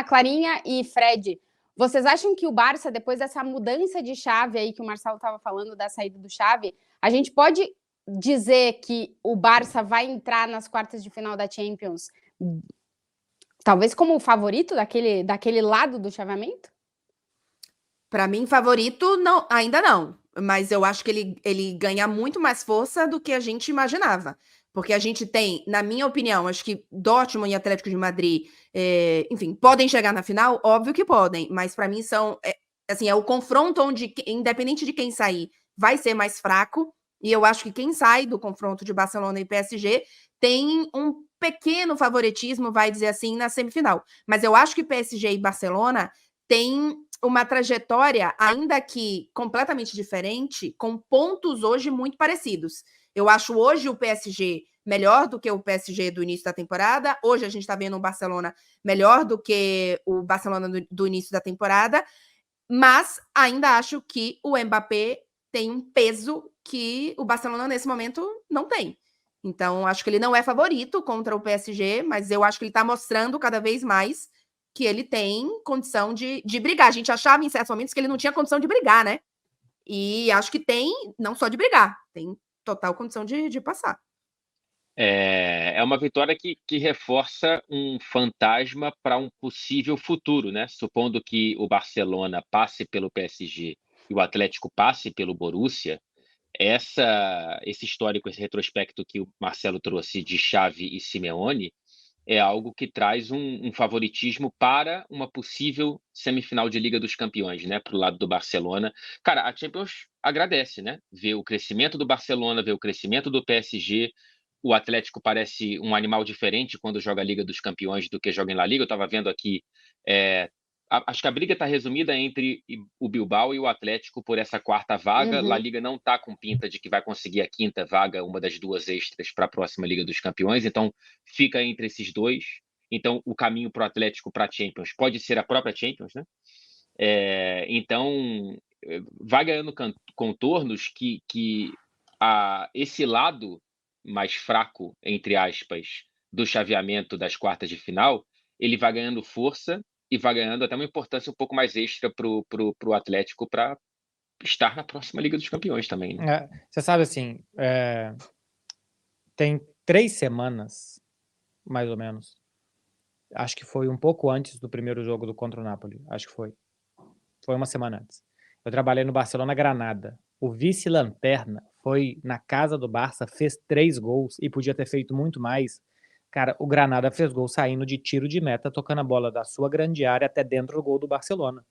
Clarinha e Fred, vocês acham que o Barça, depois dessa mudança de chave aí que o Marcelo estava falando, da saída do Xavi, a gente pode dizer que o Barça vai entrar nas quartas de final da Champions, talvez como o favorito daquele lado do chaveamento? Para mim, favorito, não, ainda não. Mas eu acho que ele ganha muito mais força do que a gente imaginava. Porque a gente tem, na minha opinião, acho que Dortmund e Atlético de Madrid, enfim, podem chegar na final? Óbvio que podem, mas para mim assim, é o confronto onde, independente de quem sair, vai ser mais fraco. E eu acho que quem sai do confronto de Barcelona e PSG tem um pequeno favoritismo, vai dizer assim, na semifinal. Mas eu acho que PSG e Barcelona têm uma trajetória, ainda que completamente diferente, com pontos hoje muito parecidos. Eu acho hoje o PSG melhor do que o PSG do início da temporada. Hoje a gente está vendo um Barcelona melhor do que o Barcelona do início da temporada. Mas ainda acho que o Mbappé tem um peso que o Barcelona nesse momento não tem. Então, acho que ele não é favorito contra o PSG, mas eu acho que ele está mostrando cada vez mais que ele tem condição de brigar. A gente achava em certos momentos que ele não tinha condição de brigar, né? E acho que tem, não só de brigar, tem total condição de passar. É uma vitória que reforça um fantasma para um possível futuro, né? Supondo que o Barcelona passe pelo PSG e o Atlético passe pelo Borussia, esse histórico, esse retrospecto que o Marcelo trouxe de Xavi e Simeone é algo que traz um favoritismo para uma possível semifinal de Liga dos Campeões, né? Para o lado do Barcelona. Cara, a Champions agradece, né? Ver o crescimento do Barcelona, ver o crescimento do PSG. O Atlético parece um animal diferente quando joga a Liga dos Campeões do que joga em La Liga. Eu estava vendo aqui, acho que a briga está resumida entre o Bilbao e o Atlético por essa quarta vaga. La Liga não está com pinta de que vai conseguir a quinta vaga, uma das duas extras para a próxima Liga dos Campeões. Então, fica entre esses dois. Então, o caminho para o Atlético para a Champions pode ser a própria Champions, né? Então, vai ganhando contornos que esse lado mais fraco, entre aspas, do chaveamento das quartas de final, ele vai ganhando força e vai ganhando até uma importância um pouco mais extra pro Atlético para estar na próxima Liga dos Campeões também, né? Você sabe, assim, tem 3 semanas, mais ou menos, acho que foi um pouco antes do primeiro jogo contra o Napoli, acho que foi uma semana antes. Eu trabalhei no Barcelona Granada. O vice-lanterna foi na casa do Barça, fez 3 gols e podia ter feito muito mais. Cara, o Granada fez gol saindo de tiro de meta, tocando a bola da sua grande área até dentro do gol do Barcelona.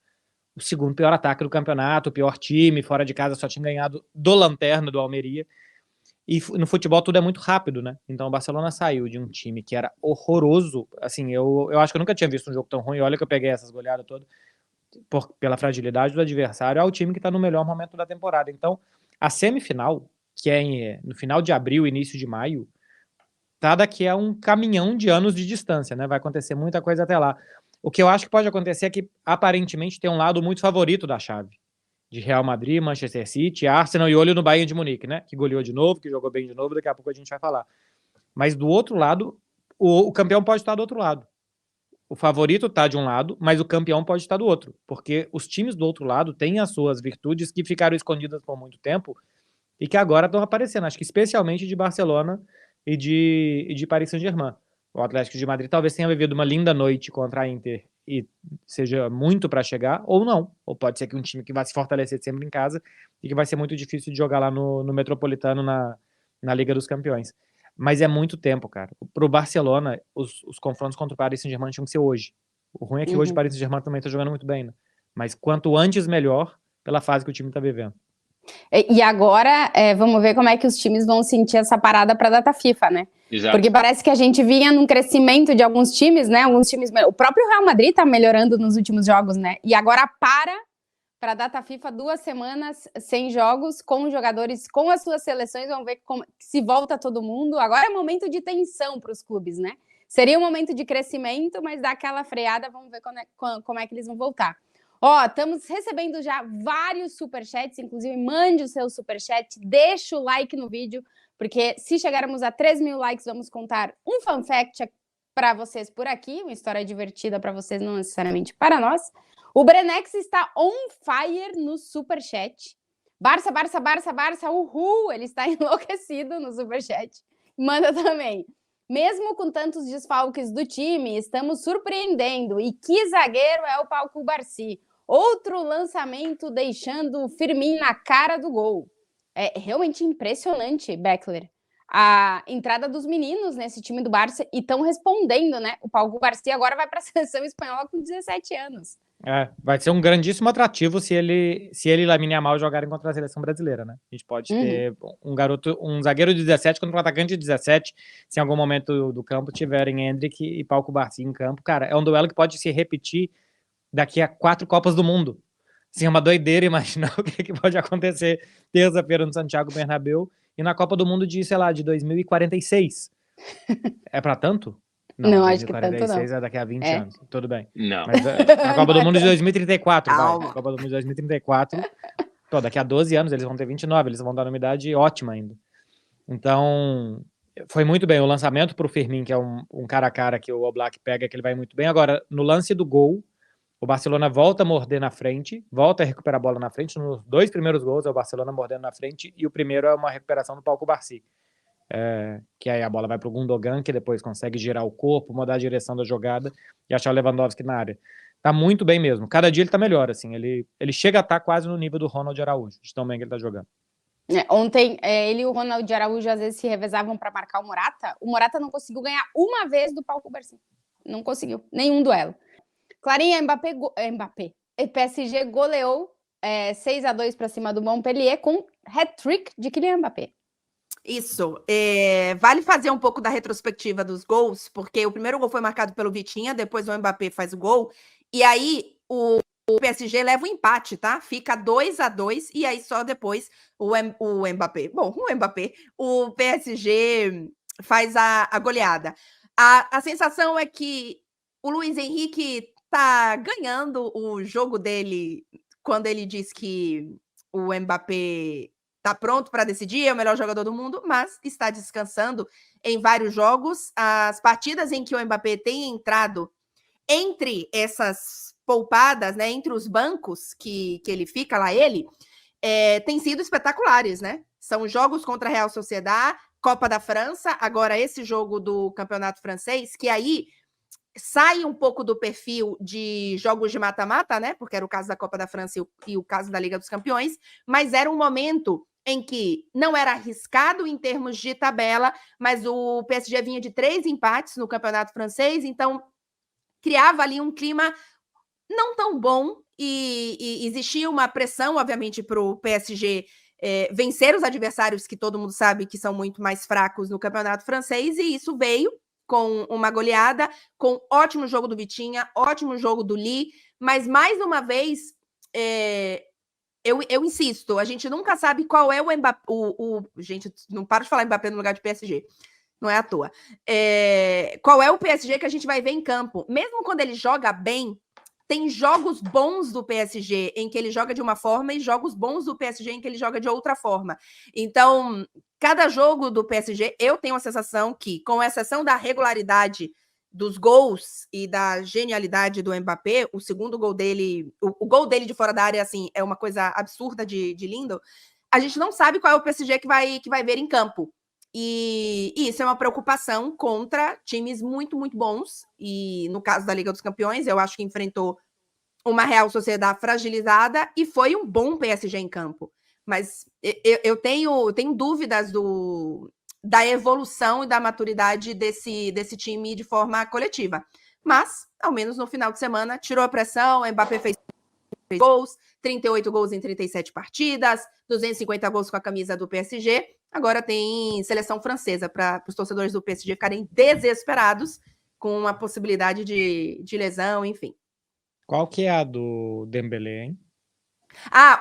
O segundo pior ataque do campeonato, o pior time, fora de casa só tinha ganhado do lanterna, do Almeria. E no futebol tudo é muito rápido, né? Então o Barcelona saiu de um time que era horroroso. Assim, eu acho que eu nunca tinha visto um jogo tão ruim. Olha que eu peguei essas goleadas todas. Pela fragilidade do adversário, ao time que está no melhor momento da temporada. Então, a semifinal, que é no final de abril, início de maio, tá daqui a um caminhão de anos de distância, né? Vai acontecer muita coisa até lá. O que eu acho que pode acontecer é que, aparentemente, tem um lado muito favorito da chave. De Real Madrid, Manchester City, Arsenal e olho no Bayern de Munique, né? Que goleou de novo, que jogou bem de novo, daqui a pouco a gente vai falar. Mas do outro lado, o campeão pode estar do outro lado. O favorito está de um lado, mas o campeão pode estar do outro, porque os times do outro lado têm as suas virtudes que ficaram escondidas por muito tempo e que agora estão aparecendo, acho que especialmente de Barcelona e de Paris Saint-Germain. O Atlético de Madrid talvez tenha vivido uma linda noite contra a Inter e seja muito para chegar, ou não. Ou pode ser que um time que vai se fortalecer sempre em casa e que vai ser muito difícil de jogar lá no Metropolitano na Liga dos Campeões. Mas é muito tempo, cara. Pro Barcelona, os confrontos contra o Paris Saint-Germain tinham que ser hoje. O ruim é que hoje o Paris Saint-Germain também tá jogando muito bem, né? Mas quanto antes, melhor, pela fase que o time tá vivendo. E agora, vamos ver como é que os times vão sentir essa parada para a data FIFA, né? Exato. Porque parece que a gente vinha num crescimento de alguns times, né? O próprio Real Madrid tá melhorando nos últimos jogos, né? E agora para a data FIFA 2 semanas sem jogos, com jogadores, com as suas seleções, vamos ver se volta todo mundo. Agora é momento de tensão para os clubes, né? Seria um momento de crescimento, mas dá aquela freada, vamos ver como é que eles vão voltar. Ó, estamos recebendo já vários superchats, inclusive mande o seu superchat, deixa o like no vídeo, porque se chegarmos a 3 mil likes, vamos contar um fun fact para vocês por aqui, uma história divertida para vocês, não necessariamente para nós. O Brenex está on fire no Superchat. Barça, Barça, Barça, Barça, uhul! Ele está enlouquecido no Superchat. Manda também. Mesmo com tantos desfalques do time, estamos surpreendendo. E que zagueiro é o Pau Cubarsí? Outro lançamento deixando o Firmino na cara do gol. É realmente impressionante, Beckler, a entrada dos meninos nesse time do Barça e estão respondendo, né? O Pau Cubarsí agora vai para a seleção espanhola com 17 anos. Vai ser um grandíssimo atrativo se ele e Lamine Yamal jogarem contra a seleção brasileira, né? A gente pode ter um zagueiro de 17 contra um atacante de 17, se em algum momento do campo tiverem Endrick e Pau Cubarsí em campo. Cara, é um duelo que pode se repetir daqui a 4 Copas do Mundo. Assim, é uma doideira imaginar o que pode acontecer terça-feira no Santiago Bernabéu e na Copa do Mundo de, sei lá, de 2046. É pra tanto? Não, acho que tanto não. 2046 é daqui a 20 anos. Tudo bem. Não. Mas a Copa do Mundo de 2034, Calma. vai. A Copa do Mundo de 2034. Pô, daqui a 12 anos eles vão ter 29, eles vão dar uma idade ótima ainda. Então, foi muito bem. O lançamento pro Firmino, que é um cara a cara que o Oblak pega, que ele vai muito bem. Agora, no lance do gol, o Barcelona volta a morder na frente, volta a recuperar a bola na frente. Nos 2 primeiros gols é o Barcelona mordendo na frente e o primeiro é uma recuperação do Pau Cubarsí. Que aí a bola vai para o Gundogan, que depois consegue girar o corpo, mudar a direção da jogada e achar o Lewandowski na área. Tá muito bem mesmo. Cada dia ele tá melhor, assim. Ele chega a estar quase no nível do Ronald Araújo, de tão bem que ele tá jogando. Ontem, ele e o Ronald Araújo às vezes se revezavam para marcar o Morata. O Morata não conseguiu ganhar uma vez do Pau Cubarsí. Não conseguiu. Nenhum duelo. Clarinha, Mbappé. E PSG goleou 6-2 para cima do Montpellier com hat-trick de Kylian Mbappé. Isso. Vale fazer um pouco da retrospectiva dos gols, porque o primeiro gol foi marcado pelo Vitinha, depois o Mbappé faz o gol, e aí o PSG leva o empate, tá? Fica 2-2, e aí só depois o Mbappé. Bom, o PSG faz a goleada. A sensação é que o Luiz Henrique tá ganhando o jogo dele quando ele diz que o Mbappé tá pronto para decidir, é o melhor jogador do mundo, mas está descansando em vários jogos. As partidas em que o Mbappé tem entrado entre essas poupadas, né, entre os bancos que ele fica lá, têm sido espetaculares, né? São jogos contra a Real Sociedad, Copa da França, agora esse jogo do Campeonato Francês, que aí sai um pouco do perfil de jogos de mata-mata, né? Porque era o caso da Copa da França e o caso da Liga dos Campeões, mas era um momento em que não era arriscado em termos de tabela, mas o PSG vinha de 3 empates no Campeonato Francês, então criava ali um clima não tão bom e existia uma pressão, obviamente, para o PSG vencer os adversários que todo mundo sabe que são muito mais fracos no Campeonato Francês, e isso veio com uma goleada, com ótimo jogo do Vitinha, ótimo jogo do Lee, mas mais uma vez... Eu insisto, a gente nunca sabe qual é o Mbappé. Gente, não paro de falar Mbappé no lugar de PSG. Não é à toa. Qual é o PSG que a gente vai ver em campo? Mesmo quando ele joga bem, tem jogos bons do PSG em que ele joga de uma forma e jogos bons do PSG em que ele joga de outra forma. Então, cada jogo do PSG, eu tenho a sensação que, com exceção da regularidade dos gols e da genialidade do Mbappé, o segundo gol dele, o gol dele de fora da área, assim, é uma coisa absurda de lindo, a gente não sabe qual é o PSG que vai ver em campo. E isso é uma preocupação contra times muito, muito bons. E no caso da Liga dos Campeões, eu acho que enfrentou uma Real Sociedad fragilizada e foi um bom PSG em campo. Mas eu tenho dúvidas da evolução e da maturidade desse time de forma coletiva. Mas, ao menos no final de semana, tirou a pressão, o Mbappé fez gols, 38 gols em 37 partidas, 250 gols com a camisa do PSG. Agora tem seleção francesa para os torcedores do PSG ficarem desesperados com a possibilidade de lesão, enfim. Qual que é a do Dembélé, hein?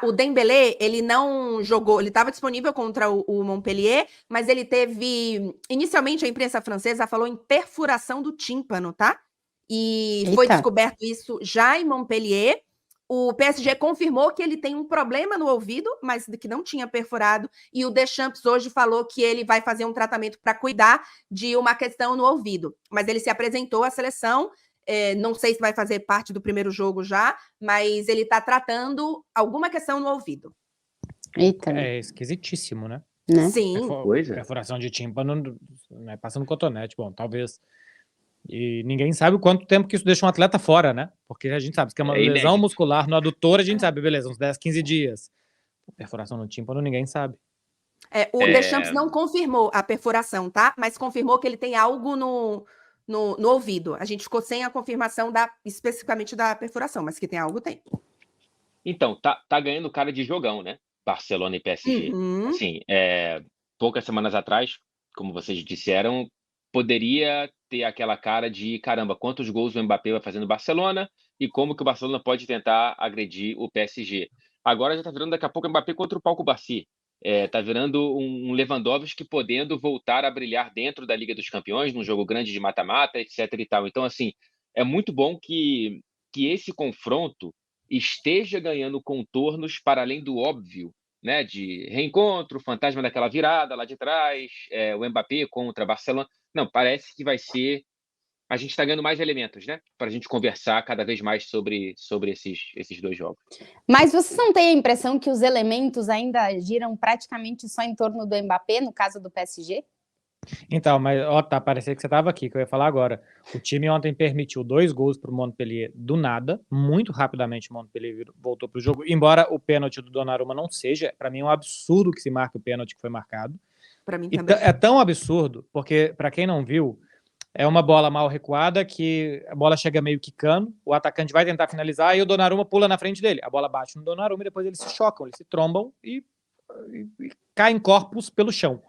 O Dembélé, ele não jogou, ele estava disponível contra o Montpellier, mas ele teve, inicialmente a imprensa francesa falou em perfuração do tímpano, tá? E foi descoberto isso já em Montpellier. O PSG confirmou que ele tem um problema no ouvido, mas que não tinha perfurado, e o Deschamps hoje falou que ele vai fazer um tratamento para cuidar de uma questão no ouvido. Mas ele se apresentou à seleção, não sei se vai fazer parte do primeiro jogo já, mas ele está tratando alguma questão no ouvido. Eita, É esquisitíssimo, né? né? Sim. Coisa. Perfuração de tímpano, né, passando cotonete, bom, talvez. E ninguém sabe o quanto tempo que isso deixa um atleta fora, né? Porque a gente sabe que é uma lesão inédito. muscular no adutor, a gente sabe, beleza, uns 10, 15 dias. Perfuração no tímpano, ninguém sabe. O Deschamps não confirmou a perfuração, tá? Mas confirmou que ele tem algo no ouvido. A gente ficou sem a confirmação especificamente da perfuração, mas que tem algo, tem. Então, tá ganhando cara de jogão, né? Barcelona e PSG. Uhum. Assim, poucas semanas atrás, como vocês disseram, poderia ter aquela cara de, caramba, quantos gols o Mbappé vai fazer no Barcelona e como que o Barcelona pode tentar agredir o PSG. Agora já tá virando daqui a pouco o Mbappé contra o Palco Barci. Tá virando um Lewandowski podendo voltar a brilhar dentro da Liga dos Campeões, num jogo grande de mata-mata, etc e tal. Então, assim, é muito bom que esse confronto esteja ganhando contornos para além do óbvio, né, de reencontro, fantasma daquela virada lá de trás, o Mbappé contra Barcelona. Não, parece que vai ser... A gente está ganhando mais elementos, né, para a gente conversar cada vez mais sobre esses dois jogos. Mas vocês não têm a impressão que os elementos ainda giram praticamente só em torno do Mbappé, no caso do PSG? Então, mas tá, parecia que você estava aqui, que eu ia falar agora. O time ontem permitiu 2 gols para o Montpellier do nada, muito rapidamente o Montpellier voltou para o jogo, embora o pênalti do Donnarumma não seja, para mim é um absurdo que se marque o pênalti que foi marcado. Para mim E também. é tão absurdo, porque, para quem não viu, é uma bola mal recuada, que a bola chega meio quicando, o atacante vai tentar finalizar e o Donnarumma pula na frente dele. A bola bate no Donnarumma e depois eles se chocam, eles se trombam e caem corpos pelo chão.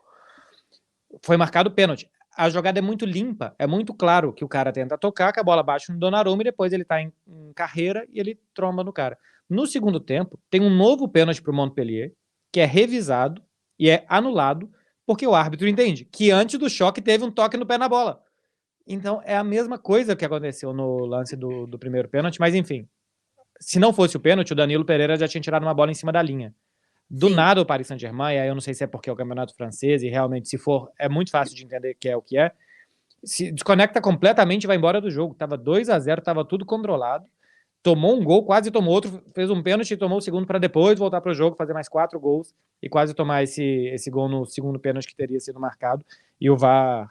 Foi marcado o pênalti. A jogada é muito limpa, é muito claro que o cara tenta tocar, que a bola bate no Donnarumma e depois ele tá em carreira e ele tromba no cara. No segundo tempo, tem um novo pênalti pro Montpellier, que é revisado e é anulado, porque o árbitro entende que antes do choque teve um toque no pé na bola. Então é a mesma coisa que aconteceu no lance do primeiro pênalti, mas enfim, se não fosse o pênalti, o Danilo Pereira já tinha tirado uma bola em cima da linha. Do Sim. nada o Paris Saint-Germain, e aí eu não sei se é porque é o campeonato francês, e realmente, se for, é muito fácil de entender que é o que é, se desconecta completamente e vai embora do jogo. Tava 2-0, tava tudo controlado, tomou um gol, quase tomou outro, fez um pênalti e tomou o segundo para depois voltar para o jogo, fazer mais 4 gols e quase tomar esse gol no segundo pênalti que teria sido marcado, e o VAR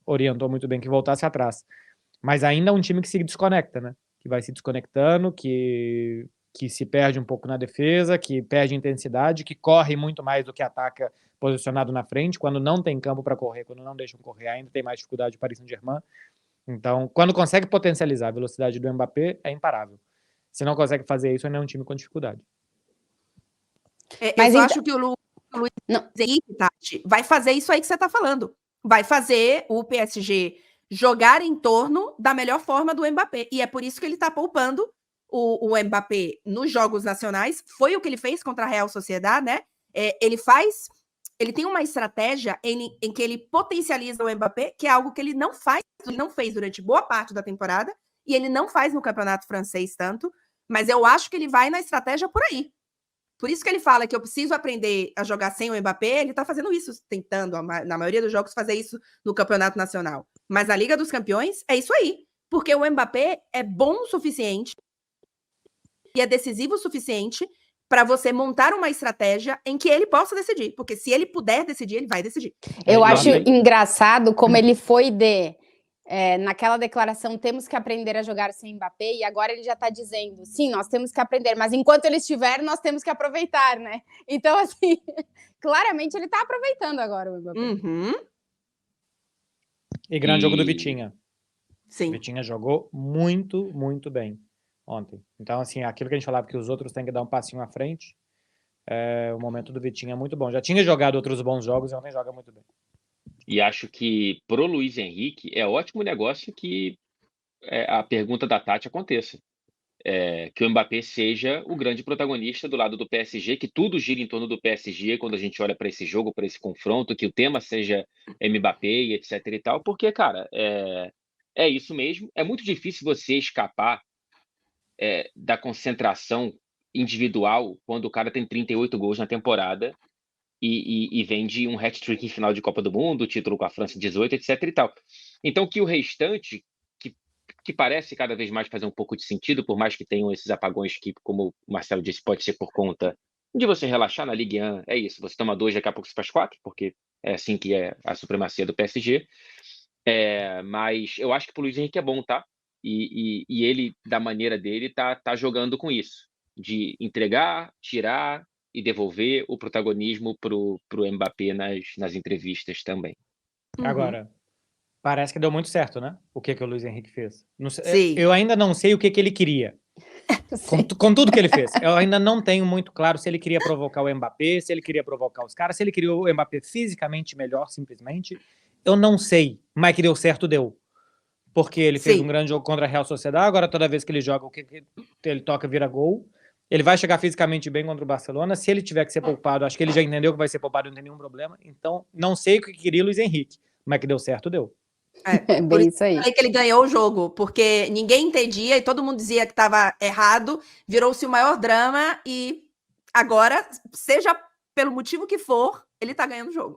orientou muito bem que voltasse atrás. Mas ainda é um time que se desconecta, né? Que vai se desconectando, que se perde um pouco na defesa, que perde intensidade, que corre muito mais do que ataca posicionado na frente, quando não tem campo para correr, quando não deixam correr, ainda tem mais dificuldade o Paris Saint-Germain. Então, quando consegue potencializar a velocidade do Mbappé, é imparável. Se não consegue fazer isso, ainda é um time com dificuldade. Eu só acho que o Luiz Henrique, Tati, vai fazer isso aí que você está falando. Vai fazer o PSG jogar em torno da melhor forma do Mbappé. E é por isso que ele está poupando o Mbappé nos jogos nacionais. Foi o que ele fez contra a Real Sociedad, né? Ele tem uma estratégia em que ele potencializa o Mbappé, que é algo que ele não fez durante boa parte da temporada, e ele não faz no campeonato francês tanto, mas eu acho que ele vai na estratégia por aí. Por isso que ele fala que eu preciso aprender a jogar sem o Mbappé, ele tá fazendo isso, tentando, na maioria dos jogos, fazer isso no campeonato nacional. Mas a Liga dos Campeões é isso aí, porque o Mbappé é bom o suficiente e é decisivo o suficiente para você montar uma estratégia em que ele possa decidir, porque se ele puder decidir, ele vai decidir. Eu acho engraçado como ele foi naquela declaração, temos que aprender a jogar sem Mbappé, e agora ele já está dizendo, sim, nós temos que aprender, mas enquanto ele estiver, nós temos que aproveitar, né? Então, assim, claramente ele está aproveitando agora o Mbappé. Uhum. E grande jogo do Vitinha. Sim. O Vitinha jogou muito, muito bem ontem. Então, assim, aquilo que a gente falava que os outros têm que dar um passinho à frente, o momento do Vitinha é muito bom. Já tinha jogado outros bons jogos e ontem joga muito bem. E acho que pro Luiz Henrique é ótimo negócio que a pergunta da Tati aconteça. Que o Mbappé seja o grande protagonista do lado do PSG, que tudo gira em torno do PSG quando a gente olha para esse jogo, para esse confronto, que o tema seja Mbappé e etc e tal, porque, cara, é isso mesmo. É muito difícil você escapar da concentração individual quando o cara tem 38 gols na temporada e vem de um hat-trick em final de Copa do Mundo, título com a França 18, etc e tal. Então, que o restante, que parece cada vez mais fazer um pouco de sentido, por mais que tenham esses apagões que, como o Marcelo disse, pode ser por conta de você relaxar na Ligue 1, é isso, você toma 2, daqui a pouco você faz 4, porque é assim que é a supremacia do PSG. Mas eu acho que pro Luiz Henrique é bom, tá? E ele, da maneira dele, tá jogando com isso, de entregar, tirar e devolver o protagonismo pro Mbappé nas entrevistas também. Uhum. Agora, parece que deu muito certo, né? O que o Luiz Henrique fez. Não sei, Sim. eu ainda não sei o que ele queria. Sim. Com tudo que ele fez. Eu ainda não tenho muito claro se ele queria provocar o Mbappé, se ele queria provocar os caras, se ele queria o Mbappé fisicamente melhor, simplesmente. Eu não sei, mas que deu certo, deu. Porque ele fez Sim. um grande jogo contra a Real Sociedad, agora toda vez que ele joga, o que ele toca vira gol. Ele vai chegar fisicamente bem contra o Barcelona. Se ele tiver que ser poupado, acho que ele já entendeu que vai ser poupado, não tem nenhum problema. Então, não sei o que queria o Luiz Henrique, mas que deu certo, deu. É Por bem isso isso aí. eu falei que ele ganhou o jogo, porque ninguém entendia e todo mundo dizia que estava errado, virou-se o maior drama e agora, seja pelo motivo que for, ele tá ganhando o jogo.